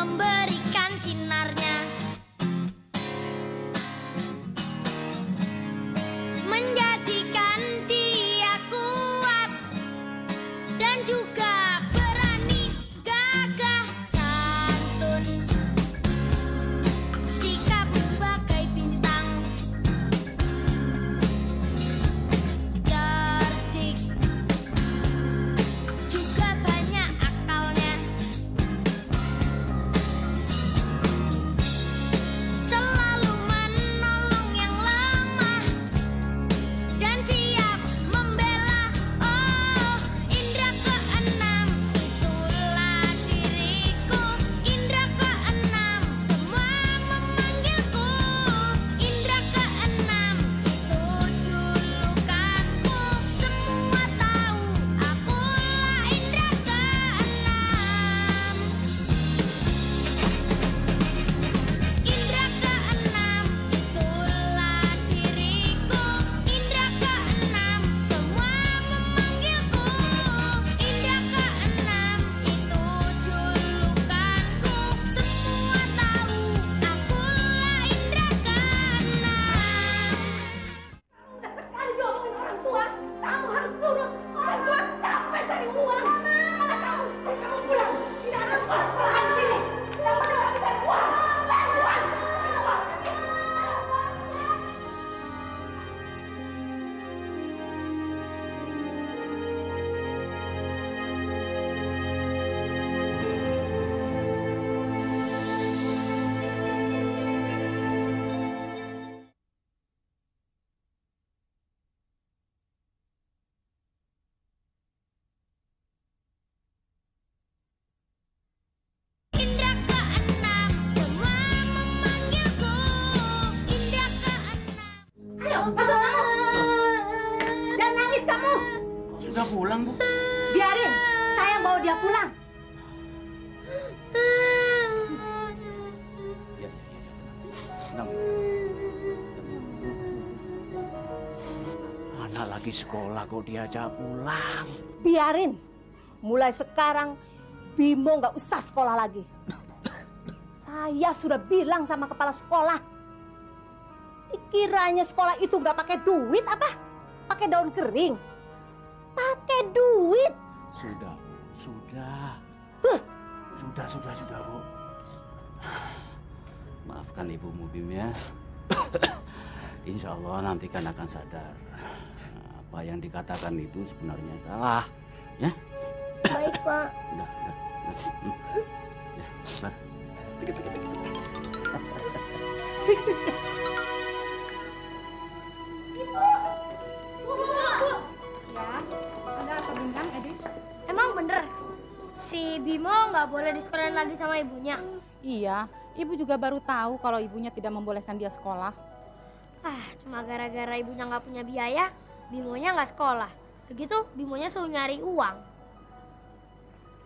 memberikan sinarnya, menjadikan dia kuat dan juga berani, gagah, santun, sikap bagai bintang, cerdik, juga banyak akalnya, selalu menolong yang lemah dan siap membela. Oh, indra keenam, itulah diriku. Indra keenam, semua memanggilku. Indra keenam, itu julukanku. Semua tahu akulah indra keenam. Indra keenam, itulah diriku. Indra keenam, semua memanggilku. Indra keenam, itu julukanku. Semua tahu akulah indra keenam. Sekali diomongin orang tua, kamu harus turun. Orang tua capek cari uang. Mana kamu? Kamu pulang. Tidak ada sekolah di sini. Kamu tidak bisa uang. Uang. Indra keenam, semua memanggilku. Indra keenam. Ayo, masuk kamu. Jangan nangis kamu. Kok sudah pulang, Bu? Biarin, saya bawa dia pulang. Ya. Tenang. Anak lagi sekolah kok diajak pulang. Biarin. Mulai sekarang Bimo nggak usah sekolah lagi. Saya sudah bilang sama kepala sekolah. Dikiranya sekolah itu nggak pakai duit apa? Pakai daun kering. Pakai duit. Sudah, Bu. Sudah. Sudah, Bu. Maafkan ibumu, Bim ya. Insya Allah nanti kan akan sadar. Apa yang dikatakan itu sebenarnya salah. Ya? Baik, Pak. Udah. Ya, sabar. Ya, ada apa Bintang, Edi? Emang bener si Bimo nggak boleh disekolahin lagi sama ibunya? Iya, ibu juga baru tahu kalau ibunya tidak membolehkan dia sekolah. Cuma gara-gara ibunya nggak punya biaya, Bimonya nggak sekolah. Begitu Bimonya suruh nyari uang.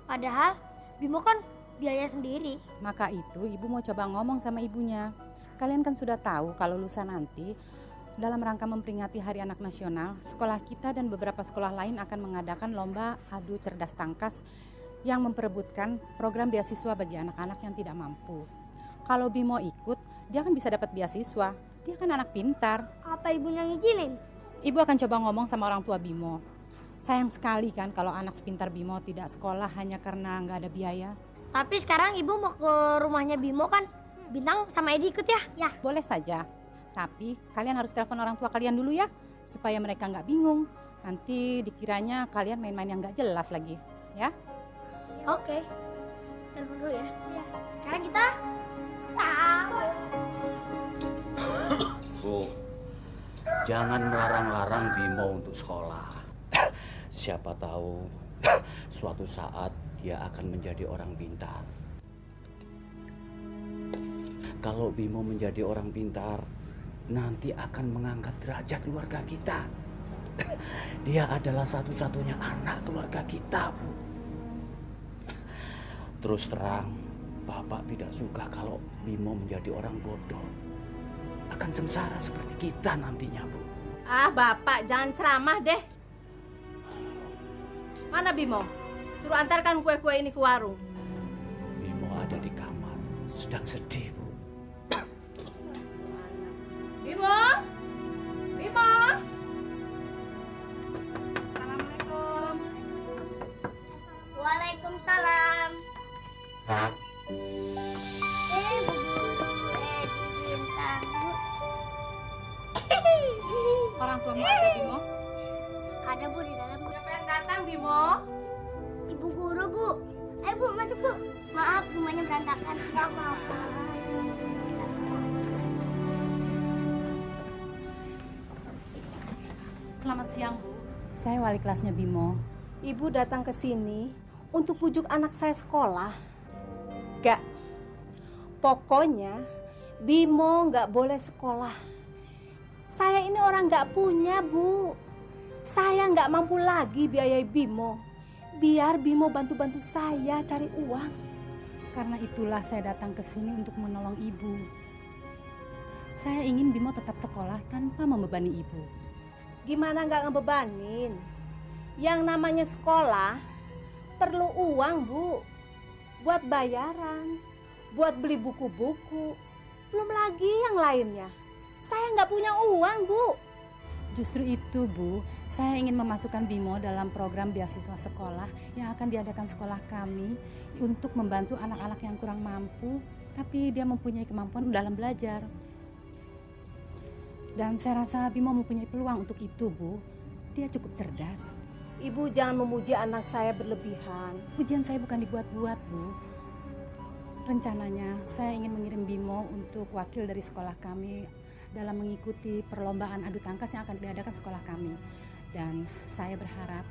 Padahal Bimo kan biaya sendiri. Maka itu ibu mau coba ngomong sama ibunya. Kalian kan sudah tahu kalau lusa nanti dalam rangka memperingati Hari Anak Nasional, sekolah kita dan beberapa sekolah lain akan mengadakan lomba adu cerdas tangkas yang memperebutkan program beasiswa bagi anak-anak yang tidak mampu. Kalau Bimo ikut, dia kan bisa dapat beasiswa. Dia kan anak pintar. Apa ibunya ngizinin? Ibu akan coba ngomong sama orang tua Bimo. Sayang sekali kan kalau anak sepintar Bimo tidak sekolah hanya karena nggak ada biaya. Tapi sekarang ibu mau ke rumahnya Bimo kan? Bintang sama Edi ikut ya? Ya. Boleh saja. Tapi kalian harus telepon orang tua kalian dulu ya, supaya mereka nggak bingung. Nanti dikiranya kalian main-main yang nggak jelas lagi, ya? Oke. Telepon dulu ya. Iya. Sekarang kita tahu. Bu, jangan melarang-larang Bimo untuk sekolah. Siapa tahu suatu saat dia akan menjadi orang pintar. Kalau Bimo menjadi orang pintar, nanti akan mengangkat derajat keluarga kita. Dia adalah satu-satunya anak keluarga kita, Bu. Terus terang, Bapak tidak suka kalau Bimo menjadi orang bodoh. Akan sengsara seperti kita nantinya, Bu. Ah, Bapak jangan ceramah deh. Mana Bimo? Suruh antarkan kue-kue ini ke warung. Bimo ada di di kamar sedang sedih, Bu. Bimo? Bimo? Assalamualaikum. Waalaikumsalam. Bu Guru, Edi Bintang, Bu. Orang tuamu ada, Bimo? Ada, Bu, di dalam. Siapa yang datang, Bimo? Ibu guru, Bu. Ayo, Bu, masuk, Bu. Maaf, rumahnya berantakan. Enggak apa-apa. Selamat siang, Bu. Saya wali kelasnya Bimo. Ibu datang ke sini untuk pujuk anak saya sekolah. Gak. Pokoknya Bimo nggak boleh sekolah. Saya ini orang nggak punya, Bu. Saya nggak mampu lagi biayai Bimo. Biar Bimo bantu-bantu saya cari uang. Karena itulah saya datang ke sini untuk menolong Ibu. Saya ingin Bimo tetap sekolah tanpa membebani Ibu. Gimana nggak ngebebanin? Yang namanya sekolah perlu uang, Bu. Buat bayaran, buat beli buku-buku. Belum lagi yang lainnya. Saya nggak punya uang, Bu. Justru itu, Bu, saya ingin memasukkan Bimo dalam program beasiswa sekolah yang akan diadakan sekolah kami untuk membantu anak-anak yang kurang mampu, tapi dia mempunyai kemampuan dalam belajar. Dan saya rasa Bimo mempunyai peluang untuk itu, Bu. Dia cukup cerdas. Ibu jangan memuji anak saya berlebihan. Pujian saya bukan dibuat-buat, Bu. Rencananya saya ingin mengirim Bimo untuk wakil dari sekolah kami dalam mengikuti perlombaan adu tangkas yang akan diadakan sekolah kami. Dan saya berharap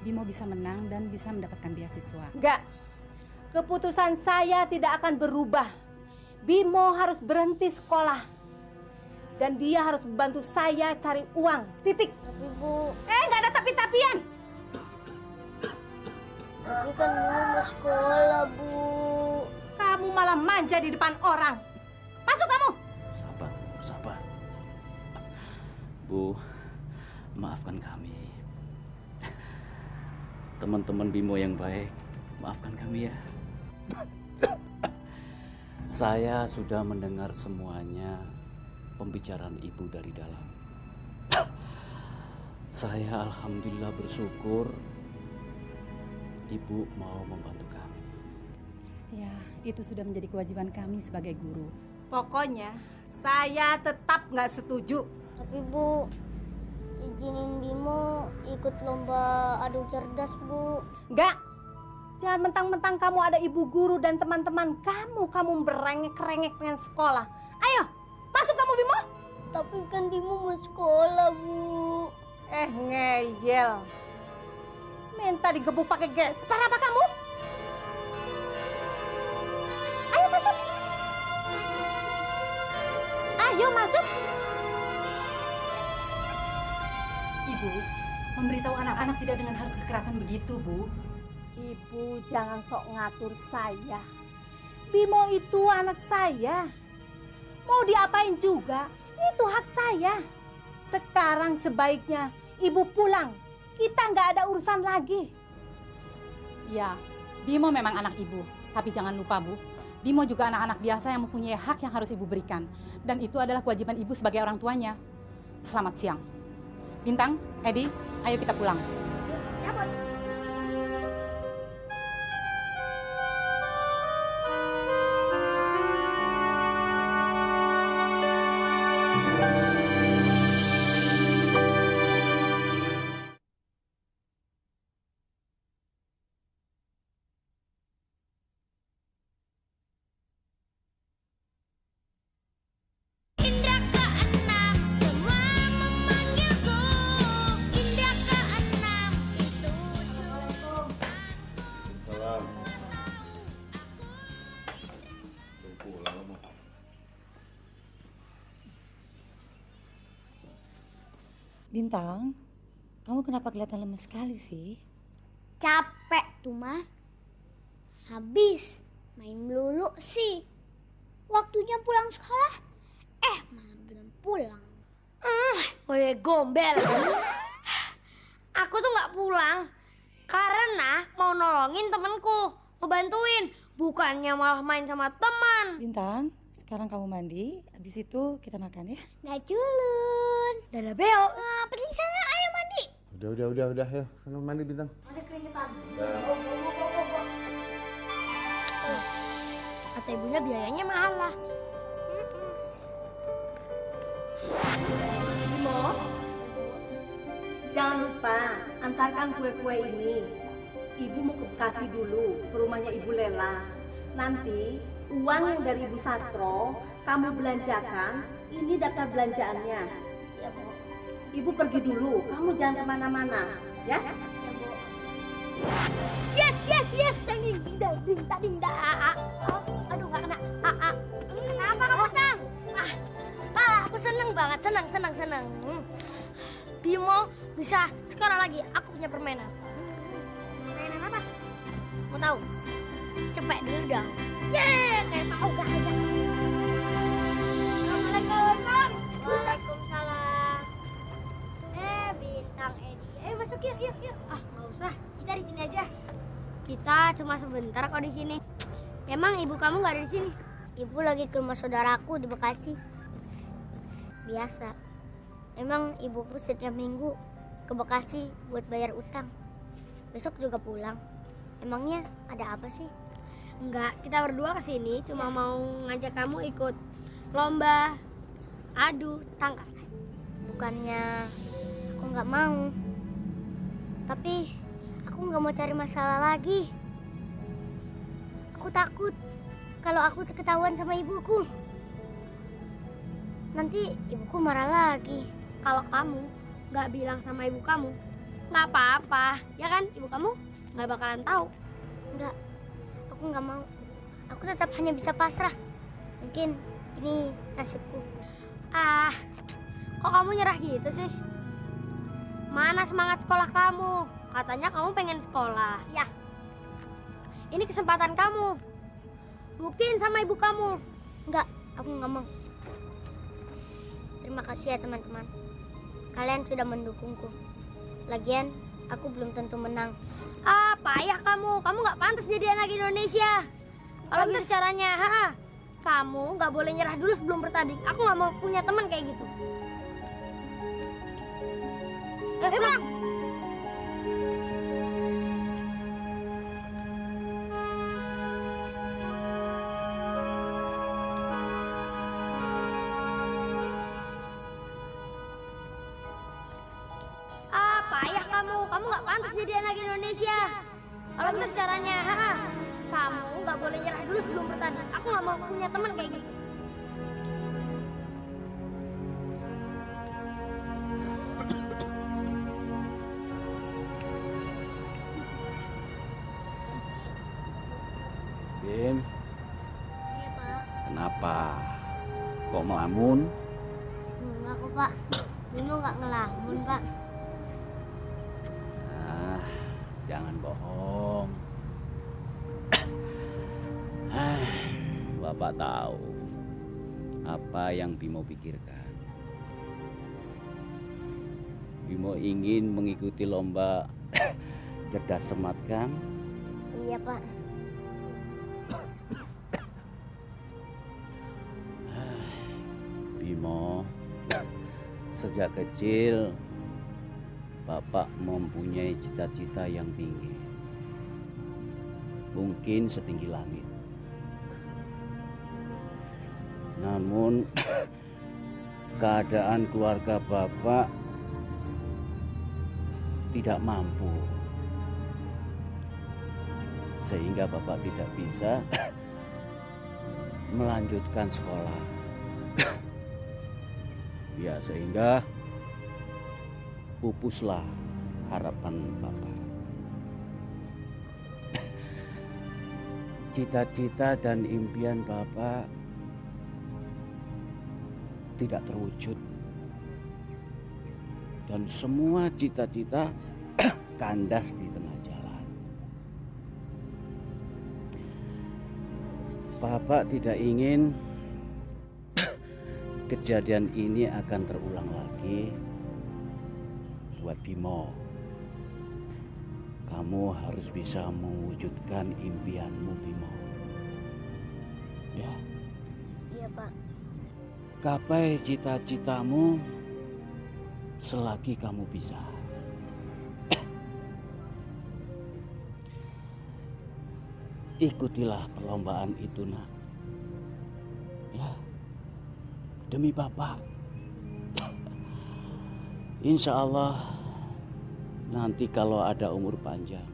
Bimo bisa menang dan bisa mendapatkan beasiswa. Enggak. Keputusan saya tidak akan berubah. Bimo harus berhenti sekolah. Dan dia harus membantu saya cari uang. Titik. Tapi, Bu, Nggak ada tapi-tapian. tapi kan Bu mau sekolah, Bu. Kamu malah manja di depan orang. Masuk kamu. Sabar, sabar. Bu, maafkan kami. Teman-teman Bimo yang baik, maafkan kami ya. Saya sudah mendengar semuanya pembicaraan Ibu dari dalam. Saya alhamdulillah bersyukur Ibu mau membantu kami. Ya, itu sudah menjadi kewajiban kami sebagai guru. Pokoknya saya tetap nggak setuju. Tapi, Bu, izinin Bimo ikut lomba adu cerdas, Bu. Nggak. Jangan mentang-mentang kamu ada ibu guru dan teman-teman kamu berengek-rengek pengen sekolah. Ayo, masuk kamu Bimo. Tapi kan Bimo mau sekolah, Bu. Ngeyel. Minta digebuk pakai gesper apa kamu? Ayo masuk. Ayo masuk. Ibu, memberitahu anak-anak tidak dengan harus kekerasan begitu, Bu. Ibu jangan sok ngatur saya. Bimo itu anak saya. Mau diapain juga, itu hak saya. Sekarang sebaiknya ibu pulang. Kita nggak ada urusan lagi. Ya, Bimo memang anak ibu. Tapi jangan lupa, Bu, Bimo juga anak-anak biasa yang mempunyai hak yang harus ibu berikan. Dan itu adalah kewajiban ibu sebagai orang tuanya. Selamat siang. Bintang, Edi, ayo kita pulang. Ya, Bu. Indra keenam semua memanggilku. Indra keenam itu cukup. Salam. Belum pulang kamu. Bintang, kamu kenapa kelihatan lemes sekali sih? Capek tuh, mah. Habis main melulu sih. Waktunya pulang sekolah, malah belum pulang. Woi gombel. Aku tuh nggak pulang karena mau nolongin temenku ngebantuin, bukannya malah main sama teman. Bintang, sekarang kamu mandi, habis itu kita makan ya. Nah, culun. Dadah Beo. Nah, pergi sana, ayo mandi. Udah, ya. Sana mandi Bintang. Masih keringetan. Kata ibunya biayanya mahal lah. Bimo, jangan lupa antarkan kue-kue ini. Ibu mau ke Bekasi dulu, ke rumahnya Ibu Lela. Nanti uang yang dari Ibu Sastro kamu belanjakan, ini daftar belanjaannya. Ya, Bu. Ibu pergi dulu, kamu jangan kemana-mana, ya? Ya, Bu. Yes, ding ding dah. Aduh, nggak kena. Kenapa kamu Tang? Aku seneng banget, seneng. Bimo bisa sekarang lagi. Aku punya permainan. Mainan apa? Mau tahu? Cepet dulu dong. Kayak tahu gak aja. Assalamualaikum, Bang. Waalaikumsalam. Bintang Edi. Ayo masuk yuk. Nggak usah. Kita di sini aja. Kita cuma sebentar kok di sini. Emang ibu kamu nggak ada di sini? Ibu lagi ke rumah saudaraku di Bekasi. Biasa. Emang ibuku setiap minggu ke Bekasi buat bayar utang. Besok juga pulang. Emangnya ada apa sih? Enggak, kita berdua kesini cuma mau ngajak kamu ikut lomba adu tangkas. Bukannya aku nggak mau. Tapi aku nggak mau cari masalah lagi. Aku takut kalau aku ketahuan sama ibuku. Nanti ibuku marah lagi. Kalau kamu nggak bilang sama ibu kamu, nggak apa-apa, ya kan? Ibu kamu nggak bakalan tahu. Enggak, aku nggak mau. Aku tetap hanya bisa pasrah. Mungkin ini nasibku. Kok kamu nyerah gitu sih? Mana semangat sekolah kamu? Katanya kamu pengen sekolah. Ya. Ini kesempatan kamu. Buktiin sama ibu kamu. Enggak, aku nggak mau. Terima kasih ya teman-teman. Kalian sudah mendukungku. Lagian, aku belum tentu menang. Payah kamu. Kamu nggak pantas jadi anak Indonesia. Kalau gitu caranya, kamu nggak boleh nyerah dulu sebelum bertanding. Aku nggak mau punya teman kayak gitu. Pulang. Payah kamu. Kamu nggak pantas jadi anak Indonesia. Kalau gitu caranya, kamu nggak boleh nyerah dulu sebelum bertanding. Aku nggak mau punya teman kayak gitu. Bim, Iya, Pak. kenapa? Kok melamun? Enggak kok, Pak. Bimo nggak ngelamun, Pak. Jangan bohong. Bapak tahu apa yang Bimo pikirkan. Bimo ingin mengikuti lomba cerdas cermat kan? Iya, Pak. Bimo, sejak kecil Bapak mempunyai cita-cita yang tinggi. Mungkin setinggi langit. Namun keadaan keluarga Bapak tidak mampu. Sehingga Bapak tidak bisa melanjutkan sekolah. Ya, sehingga pupuslah harapan Bapak. Cita-cita dan impian Bapak tidak terwujud. Dan semua cita-cita kandas di tengah jalan. Bapak tidak ingin kejadian ini akan terulang lagi buat Bimo. kamu harus bisa mewujudkan impianmu, Bimo. Ya. Iya, Pak. Gapai cita-citamu selagi kamu bisa. Ikutilah perlombaan itu, nak. Ya, demi Bapak. Insya Allah nanti kalau ada umur panjang,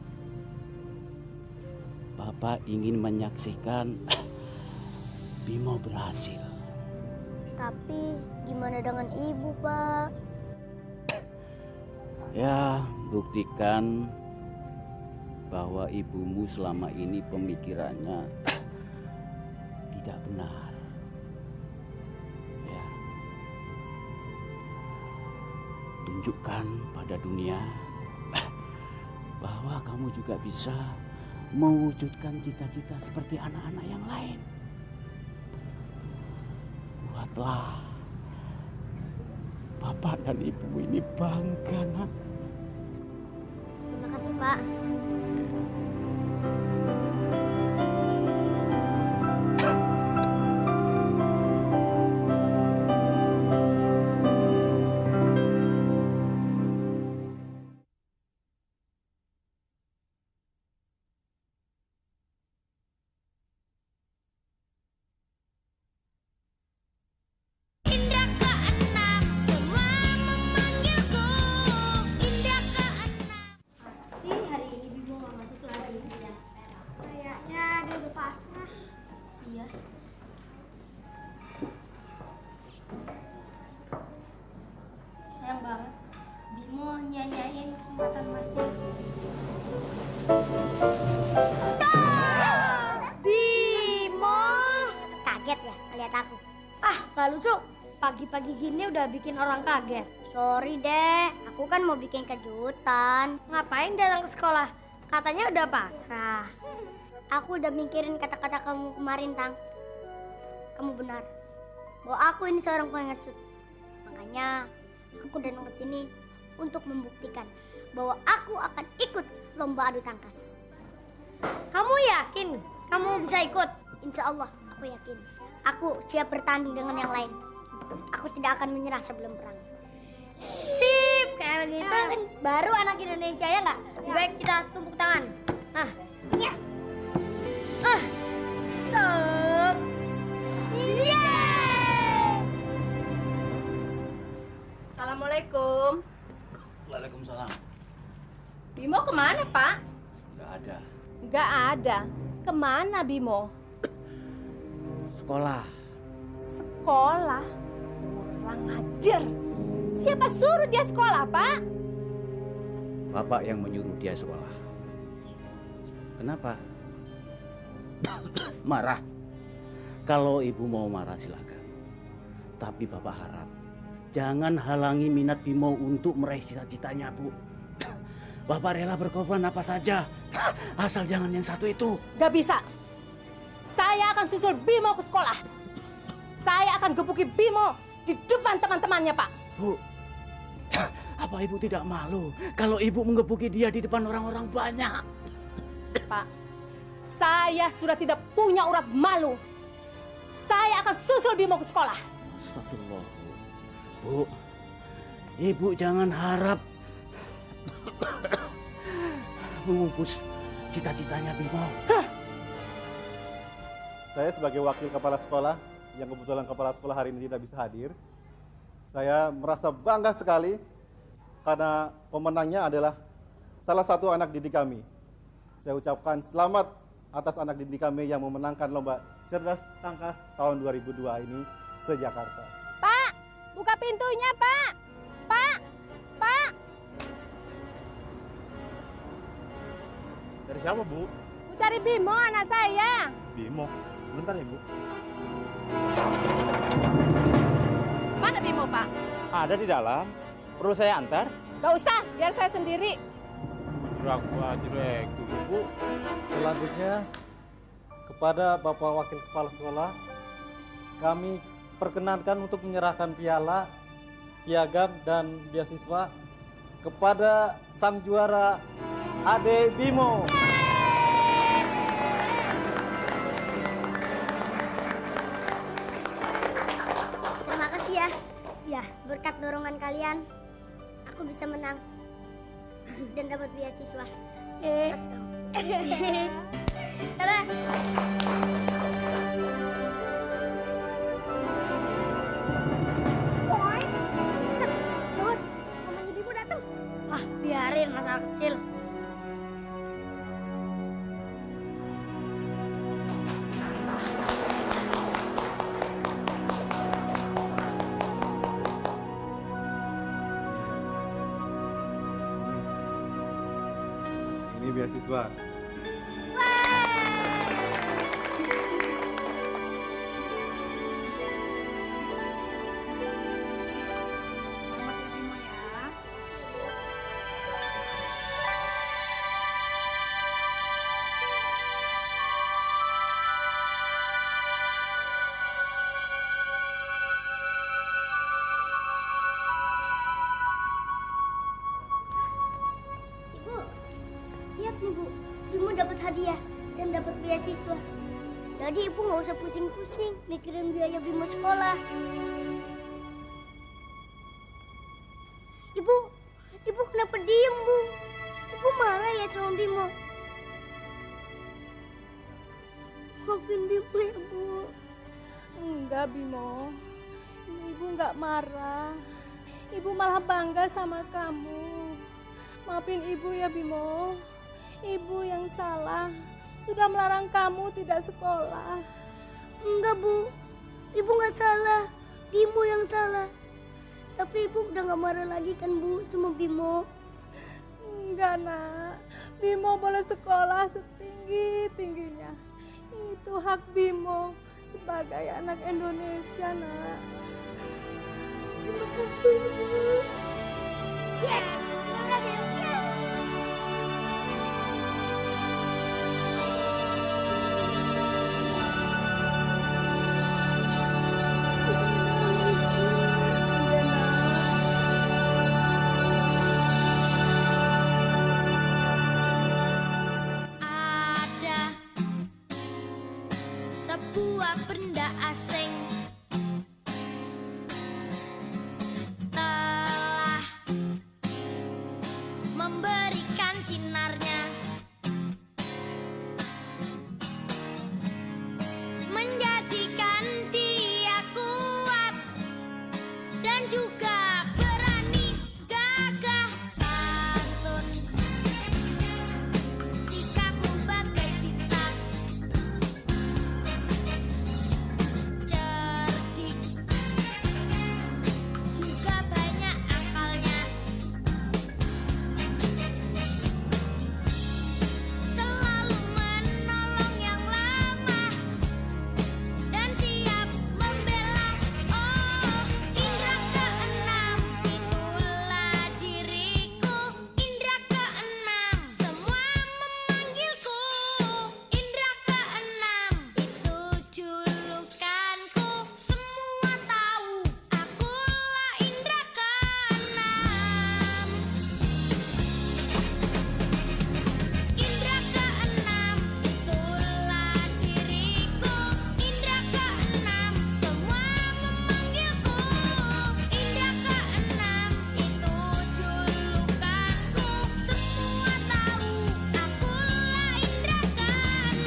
Bapak ingin menyaksikan Bimo berhasil. Tapi gimana dengan ibu, Pak? Ya, buktikan bahwa ibumu selama ini pemikirannya tidak benar. Ya. Tunjukkan pada dunia bahwa kamu juga bisa mewujudkan cita-cita seperti anak-anak yang lain. Buatlah Bapak dan Ibu ini bangga, nak. Terima kasih, Pak. Pasti hari ini Bimo nggak masuk lagi. Kayaknya dia udah pasrah. Iya. Sayang banget. Bimo nyanyain kesempatan emasnya. Bimo! Kaget ya ngeliat aku? Ah, nggak lucu. Pagi-pagi gini udah bikin orang kaget. Sorry deh, aku kan mau bikin kejutan. Ngapain datang ke sekolah? Katanya udah pasrah. Aku udah mikirin kata-kata kamu kemarin, Tang. Kamu benar, bahwa aku ini seorang pengecut. Makanya aku datang ke sini untuk membuktikan bahwa aku akan ikut lomba adu tangkas. Kamu yakin kamu bisa ikut? Insya Allah, aku yakin. Aku siap bertanding dengan yang lain. Aku tidak akan menyerah sebelum perang. Sip, kayak begitu kan baru anak Indonesia ya nggak? Baik, kita tumpuk tangan. Nah, Ya, so, yeah. Assalamualaikum. Waalaikumsalam. Bimo kemana, Pak? Nggak ada. Nggak ada. Kemana Bimo? Sekolah. Sekolah? Kurang ajar. Siapa suruh dia sekolah, Pak? Bapak yang menyuruh dia sekolah. Kenapa? Marah? Kalau ibu mau marah silakan. Tapi Bapak harap jangan halangi minat Bimo untuk meraih cita-citanya, Bu. Bapak rela berkorban apa saja, asal jangan yang satu itu. Gak bisa. Saya akan susul Bimo ke sekolah. Saya akan gebuki Bimo di depan teman-temannya, Pak. Bu, apa ibu tidak malu kalau ibu menggebuki dia di depan orang-orang banyak? Pak, saya sudah tidak punya urat malu. Saya akan susul Bimo ke sekolah. Astagfirullah, Bu. Ibu jangan harap mengupus cita-citanya Bimo. Saya sebagai wakil kepala sekolah, yang kebetulan kepala sekolah hari ini tidak bisa hadir, saya merasa bangga sekali karena pemenangnya adalah salah satu anak didik kami. Saya ucapkan selamat atas anak didik kami yang memenangkan lomba Cerdas Tangkas tahun 2002 ini se-Jakarta. Pak, buka pintunya, Pak. Pak, Pak. Dari siapa, Bu? Mau cari Bimo, anak saya. Bimo. Sebentar ya, Bu. Mana Bimo, Pak? Ada di dalam. Perlu saya antar? Gak usah, biar saya sendiri. Ragu-ragu, Bu. Selanjutnya, kepada Bapak Wakil Kepala Sekolah, kami perkenankan untuk menyerahkan piala, piagam, dan beasiswa kepada sang juara Adik Bimo. Terima kasih ya. Ya, berkat dorongan kalian, aku bisa menang dan dapat beasiswa. Dadah. Gawat, mamanya Bimo datang. Ah, biarin masalah kecil. Ini beasiswa. Ibu, lihat nih Bu, Bimo dapat hadiah dan dapat beasiswa. Jadi ibu nggak usah pusing-pusing mikirin biaya Bimo sekolah. Ibu kenapa diem Bu? Ibu marah ya sama Bimo? Maafin Bimo ya Bu. Enggak, Bimo. Ibu enggak marah. Ibu malah bangga sama kamu. Maafin ibu ya, Bimo. Ibu yang salah. Sudah melarang kamu tidak sekolah. Enggak Bu, ibu nggak salah. Bimo yang salah. Tapi ibu udah nggak marah lagi kan Bu sama Bimo? Enggak, Nak. Bimo boleh sekolah setinggi-tingginya. Itu hak Bimo sebagai anak Indonesia, Nak. Terima kasih Bu. Yes, kita berhasil. Ada sebuah benda asing telah memberikan sinarnya, menjadikan dia kuat dan juga berani, gagah, santun. Sikapmu bagai bintang, cerdik, juga banyak akalnya. Selalu menolong yang lemah dan siap membela. Oh, indra keenam, itulah diriku. Indra keenam, semua memanggilku. Indra keenam, itu julukanku. Semua tahu akulah indra keenam. Indra keenam, itulah diriku. Indra keenam, semua memanggilku. Indra keenam, itu julukanku. Semua tahu akulah indra keenam.